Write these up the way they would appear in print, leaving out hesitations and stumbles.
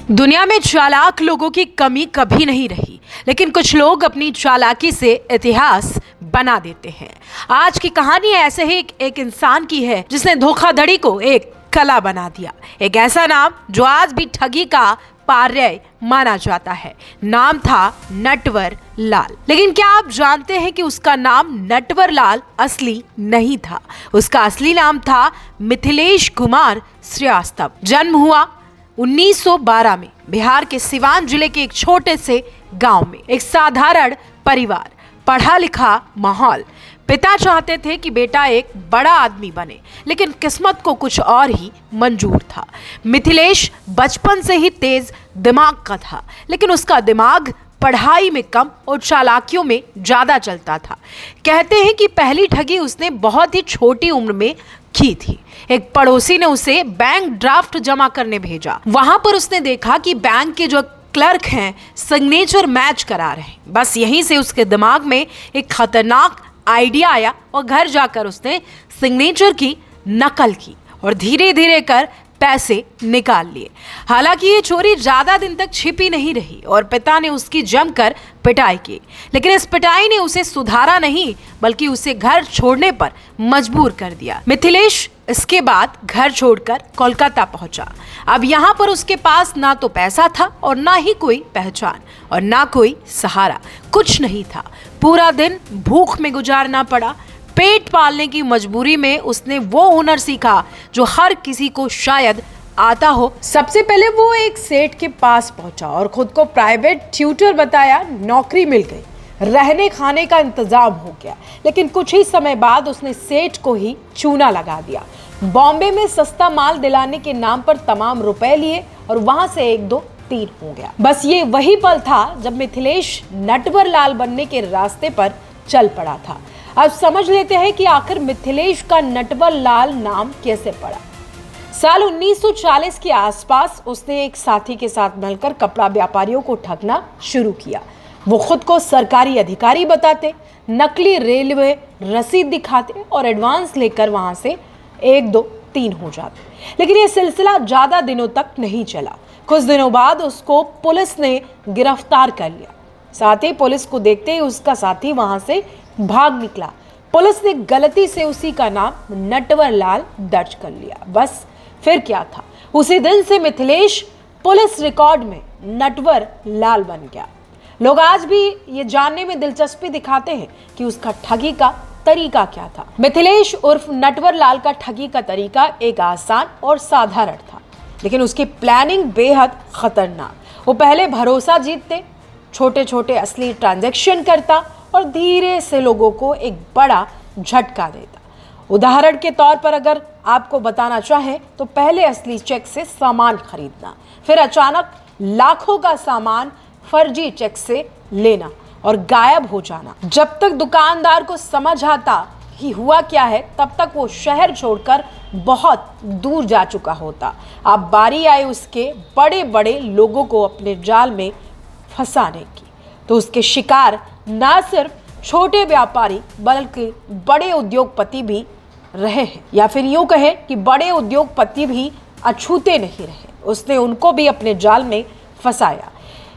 दुनिया में चालाक लोगों की कमी कभी नहीं रही, लेकिन कुछ लोग अपनी चालाकी से इतिहास बना देते हैं। आज की कहानी ऐसे ही एक इंसान की है जिसने धोखाधड़ी को एक कला बना दिया। एक ऐसा नाम जो आज भी ठगी का पर्याय माना जाता है। नाम था नटवर लाल। लेकिन क्या आप जानते हैं कि उसका नाम नटवर लाल असली नहीं था। उसका असली नाम था मिथिलेश कुमार श्रीवास्तव। जन्म हुआ 1912 में बिहार के सिवान जिले के एक छोटे से गांव में। एक साधारण परिवार, पढ़ा लिखा माहौल। पिता चाहते थे कि बेटा एक बड़ा आदमी बने, लेकिन किस्मत को कुछ और ही मंजूर था। मिथिलेश बचपन से ही तेज दिमाग का था, लेकिन उसका दिमाग पढ़ाई में कम और चालाकियों में ज्यादा चलता था। कहते हैं कि पहली ठगी उसने बहुत ही छोटी उम्र में की थी। एक पड़ोसी ने उसे बैंक ड्राफ्ट जमा करने भेजा। वहां पर उसने देखा कि बैंक के जो क्लर्क हैं सिग्नेचर मैच करा रहे हैं। बस यहीं से उसके दिमाग में एक खतरनाक आइडिया आया और घर जाकर उसने सिग्नेचर की नकल की और धीरे धीरे कर पैसे निकाल लिए। हालांकि ये चोरी ज्यादा दिन तक छिपी नहीं रही और पिता ने उसकी जमकर पिटाई की, लेकिन इस पिटाई ने उसे सुधारा नहीं बल्कि उसे घर छोड़ने पर मजबूर कर दिया। मिथिलेश इसके बाद घर छोड़कर कोलकाता पहुंचा। अब यहाँ पर उसके पास ना तो पैसा था और ना ही कोई पहचान और ना कोई सहारा, कुछ नहीं था। पूरा दिन भूख में गुजारना पड़ा। पेट पालने की मजबूरी में उसने वो हुनर सीखा जो हर किसी को शायद आता हो। सबसे पहले वो एक सेठ के पास पहुंचा और खुद को प्राइवेट ट्यूटर बताया। नौकरी मिल गई, रहने खाने का इंतजाम हो गया, लेकिन कुछ ही समय बाद उसने सेठ को ही चूना लगा दिया। बॉम्बे में सस्ता माल दिलाने के नाम पर तमाम रुपए लिए और वहां से 1 2 3 हो गया। बस ये वही पल था जब मिथिलेश नटवर लाल बनने के रास्ते पर चल पड़ा था। अब समझ लेते हैं कि आखिर मिथिलेश का नटवर लाल नाम कैसे पड़ा। साल 1940 के आसपास उसने एक साथी के साथ मिलकर कपड़ा व्यापारियों को ठगना शुरू किया। वो खुद को सरकारी अधिकारी बताते, नकली रेलवे रसीद दिखाते और एडवांस लेकर वहां से 1 2 3 हो जाते। लेकिन ये सिलसिला ज्यादा दिनों तक नहीं चला। कुछ दिनों बाद उसको पुलिस ने गिरफ्तार कर लिया। साथ ही पुलिस को देखते ही उसका साथी वहां से भाग निकला। पुलिस ने गलती से उसी का नाम नटवर लाल दर्ज कर लिया। बस फिर क्या था, उसी दिन से मिथिलेश पुलिस रिकॉर्ड में नटवर लाल बन गया। लोग आज भी ये जानने में दिलचस्पी दिखाते हैं कि उसका ठगी का तरीका क्या था। मिथिलेश उर्फ नटवर लाल का ठगी का तरीका एक आसान और साधारण था, लेकिन उसकी प्लानिंग बेहद खतरनाक। वो पहले भरोसा जीतते, छोटे छोटे असली ट्रांजैक्शन करता और धीरे से लोगों को एक बड़ा झटका देता। उदाहरण के तौर पर अगर आपको बताना चाहें तो पहले असली चेक से सामान खरीदना, फिर अचानक लाखों का सामान फर्जी चेक से लेना और गायब हो जाना। जब तक दुकानदार को समझ आता कि हुआ क्या है, तब तक वो शहर छोड़कर बहुत दूर जा चुका होता। अब बारी आई उसके बड़े बड़े लोगों को अपने जाल में फंसाने की, तो उसके शिकार ना सिर्फ छोटे व्यापारी बल्कि बड़े उद्योगपति भी रहे हैं, या फिर यूं कहें कि बड़े उद्योगपति भी अछूते नहीं रहे। उसने उनको भी अपने जाल में फंसाया।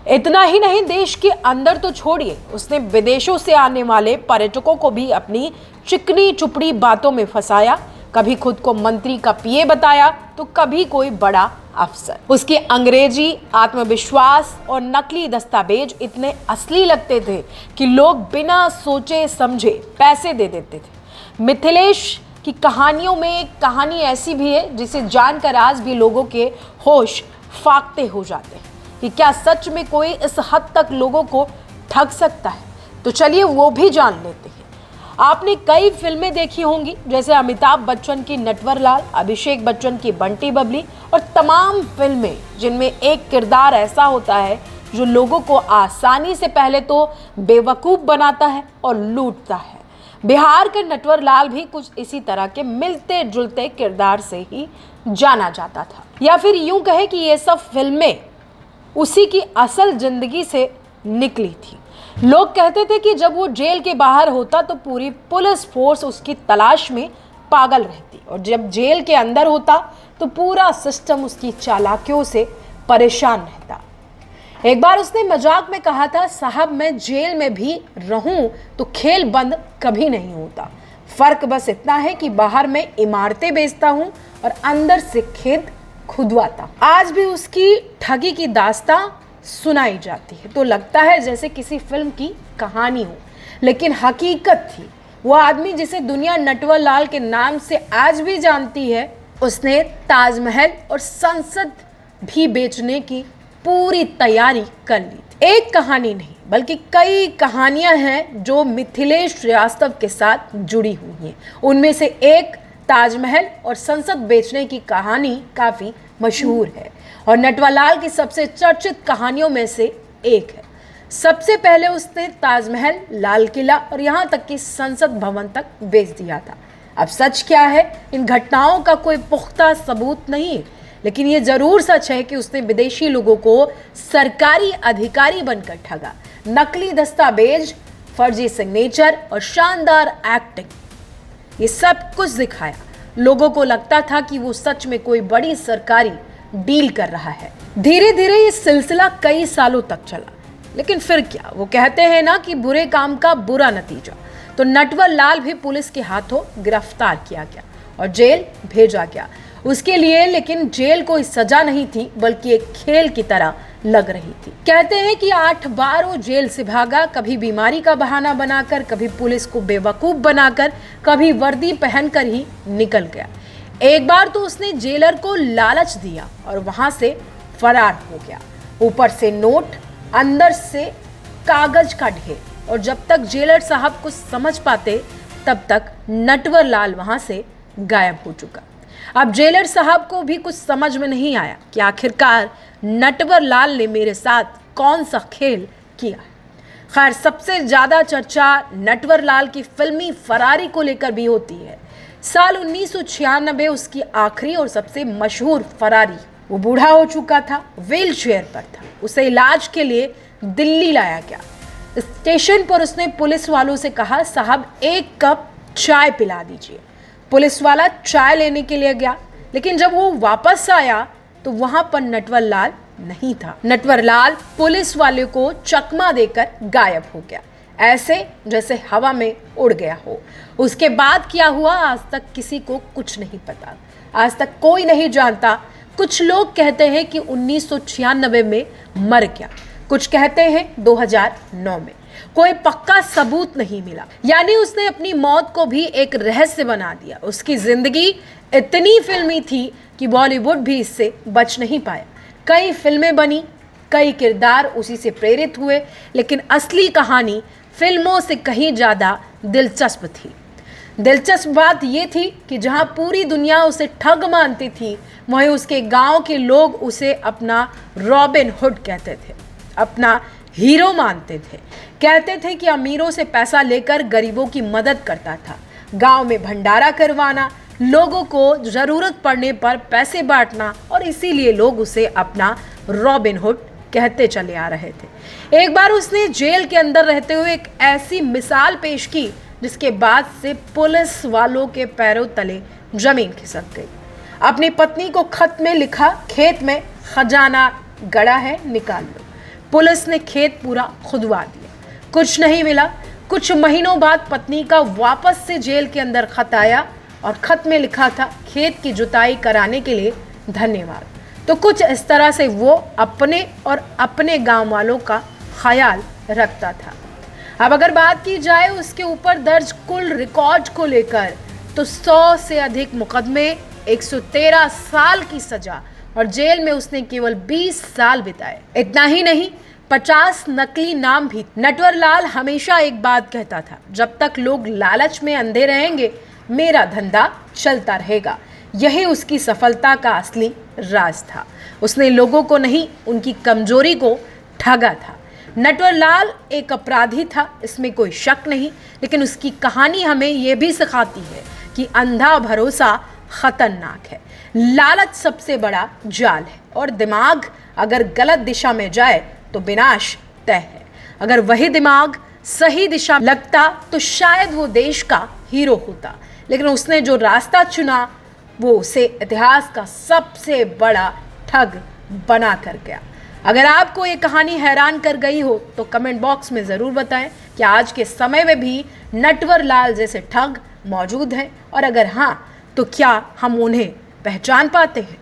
इतना ही नहीं, देश के अंदर तो छोड़िए, उसने विदेशों से आने वाले पर्यटकों को भी अपनी चिकनी चुपड़ी बातों में फंसाया। कभी खुद को मंत्री का पीए बताया तो कभी कोई बड़ा अफसर। उसकी अंग्रेजी, आत्मविश्वास और नकली दस्तावेज इतने असली लगते थे कि लोग बिना सोचे समझे पैसे दे देते थे। मिथिलेश की कहानियों में एक कहानी ऐसी भी है जिसे जानकर आज भी लोगों के होश फाकते हो जाते हैं कि क्या सच में कोई इस हद तक लोगों को ठग सकता है। तो चलिए वो भी जान लेते हैं। आपने कई फिल्में देखी होंगी, जैसे अमिताभ बच्चन की नटवर लाल, अभिषेक बच्चन की बंटी बबली और तमाम फिल्में जिनमें एक किरदार ऐसा होता है जो लोगों को आसानी से पहले तो बेवकूफ़ बनाता है और लूटता है। बिहार का नटवर लाल भी कुछ इसी तरह के मिलते जुलते किरदार से ही जाना जाता था, या फिर यूं कहे कि ये सब फिल्में उसी की असल जिंदगी से निकली थी। लोग कहते थे कि जब वो जेल के बाहर होता तो पूरी पुलिस फोर्स उसकी तलाश में पागल रहती, और जब जेल के अंदर होता तो पूरा सिस्टम उसकी चालाकियों से परेशान रहता। एक बार उसने मजाक में कहा था, साहब मैं जेल में भी रहूं तो खेल बंद कभी नहीं होता, फर्क बस इतना है कि बाहर मैं इमारतें बेचता हूं और अंदर से खेत खुदवाता। आज भी उसकी ठगी की दास्तां सुनाई जाती है तो लगता है जैसे किसी फिल्म की कहानी हो, लेकिन हकीकत थी। वो आदमी जिसे दुनिया नटवर लाल के नाम से आज भी जानती है, उसने ताजमहल और संसद भी बेचने की पूरी तैयारी कर ली थी। एक कहानी नहीं बल्कि कई कहानियां हैं जो मिथिलेश श्रीवास्तव के साथ जुड़ी हुई हैं। उनमें से एक ताजमहल और संसद बेचने की कहानी काफी मशहूर है और नटवरलाल की सबसे चर्चित कहानियों में से एक है। सबसे पहले उसने ताजमहल, लाल किला और यहाँ तक कि संसद भवन तक बेच दिया था। अब सच क्या है, इन घटनाओं का कोई पुख्ता सबूत नहीं, लेकिन ये जरूर सच है कि उसने विदेशी लोगों को सरकारी अधिकारी बनकर ठगा। नकली दस्तावेज, फर्जी सिग्नेचर और शानदार एक्टिंग, ये सब कुछ दिखाया। लोगों को लगता था कि वो सच में कोई बड़ी सरकारी डील कर रहा है। धीरे धीरे ये सिलसिला कई सालों तक चला, लेकिन फिर क्या, वो कहते हैं ना कि बुरे काम का बुरा नतीजा। तो नटवरलाल भी पुलिस के हाथों गिरफ्तार किया गया और जेल भेजा गया उसके लिए। लेकिन जेल कोई सजा नहीं थी बल्कि एक खेल की तरह लग रही थी। कहते हैं कि 8 बार वो जेल से भागा, कभी बीमारी का बहाना बनाकर, कभी पुलिस को बेवकूफ बनाकर, कभी वर्दी पहनकर ही निकल गया। एक बार तो उसने जेलर को लालच दिया और वहां से फरार हो गया। ऊपर से नोट, अंदर से कागज का ढेर, और जब तक जेलर साहब कुछ समझ पाते तब तक नटवरलाल वहां से गायब हो चुका। अब जेलर साहब को भी कुछ समझ में नहीं आया कि आखिरकार नटवरलाल ने मेरे साथ कौन सा खेल किया। खैर, सबसे ज्यादा चर्चा नटवरलाल की फिल्मी फरारी को लेकर भी होती है। साल 1996 उसकी आखिरी और सबसे मशहूर फरारी। वो बूढ़ा हो चुका था, व्हील चेयर पर था। उसे इलाज के लिए दिल्ली लाया गया। स्टेशन पर उसने पुलिस वालों से कहा, साहब 1 कप चाय पिला दीजिए। पुलिस वाला चाय लेने के लिए गया, लेकिन जब वो वापस आया तो वहां पर नटवरलाल नहीं था। नटवरलाल पुलिस वाले को चकमा देकर गायब हो गया, ऐसे जैसे हवा में उड़ गया हो। उसके बाद क्या हुआ आज तक किसी को कुछ नहीं पता, आज तक कोई नहीं जानता। कुछ लोग कहते हैं कि 1996 में मर गया, कुछ कहते हैं 2009 में। कोई पक्का सबूत नहीं मिला, यानी उसने अपनी मौत को भी एक रहस्य बना दिया। उसकी जिंदगी इतनी फिल्मी थी कि बॉलीवुड भी इससे बच नहीं पाया। कई फिल्में बनी, कई किरदार उसी से प्रेरित हुए, लेकिन असली कहानी फिल्मों से कहीं ज़्यादा दिलचस्प थी। दिलचस्प बात यह थी कि जहां पूरी दुनिया उसे ठग मानती थी, वहीं उसके गांव के लोग उसे अपना रॉबिन हुड कहते थे, अपना हीरो मानते थे। कहते थे कि अमीरों से पैसा लेकर गरीबों की मदद करता था, गांव में भंडारा करवाना, लोगों को जरूरत पड़ने पर पैसे बांटना, और इसीलिए लोग उसे अपना रॉबिन हुड कहते चले आ रहे थे। एक बार उसने जेल के अंदर रहते हुए एक ऐसी मिसाल पेश की जिसके बाद से पुलिस वालों के पैरों तले जमीन खिसक गई। अपनी पत्नी को खत में लिखा, खेत में खजाना गड़ा है, निकाल लो। पुलिस ने खेत पूरा खुदवा दिया, कुछ नहीं मिला। कुछ महीनों बाद पत्नी का वापस से जेल के अंदर खत आया और खत में लिखा था, खेत की जुताई कराने के लिए धन्यवाद। तो कुछ इस तरह से वो अपने और अपने गांव वालों का ख्याल रखता था। अब अगर बात की जाए उसके ऊपर दर्ज कुल रिकॉर्ड को लेकर, तो 100 से अधिक मुकदमे, 113 साल की सजा और जेल में उसने केवल 20 साल बिताए। इतना ही नहीं, 50 नकली नाम भी। नटवरलाल हमेशा एक बात कहता था, जब तक लोग लालच में अंधे रहेंगे मेरा धंधा चलता रहेगा। यही उसकी सफलता का असली राज था। उसने लोगों को नहीं, उनकी कमजोरी को ठगा था। नटवरलाल एक अपराधी था, इसमें कोई शक नहीं, लेकिन उसकी कहानी हमें यह भी सिखाती है कि अंधा भरोसा खतरनाक है। लालच सबसे बड़ा जाल है और दिमाग अगर गलत दिशा में जाए तो विनाश तय है। अगर वही दिमाग सही दिशा लगता तो शायद वो देश का हीरो होता, लेकिन उसने जो रास्ता चुना वो उसे इतिहास का सबसे बड़ा ठग बना कर गया। अगर आपको ये कहानी हैरान कर गई हो तो कमेंट बॉक्स में ज़रूर बताएं कि आज के समय में भी नटवर लाल जैसे ठग मौजूद हैं, और अगर हाँ तो क्या हम उन्हें पहचान पाते हैं।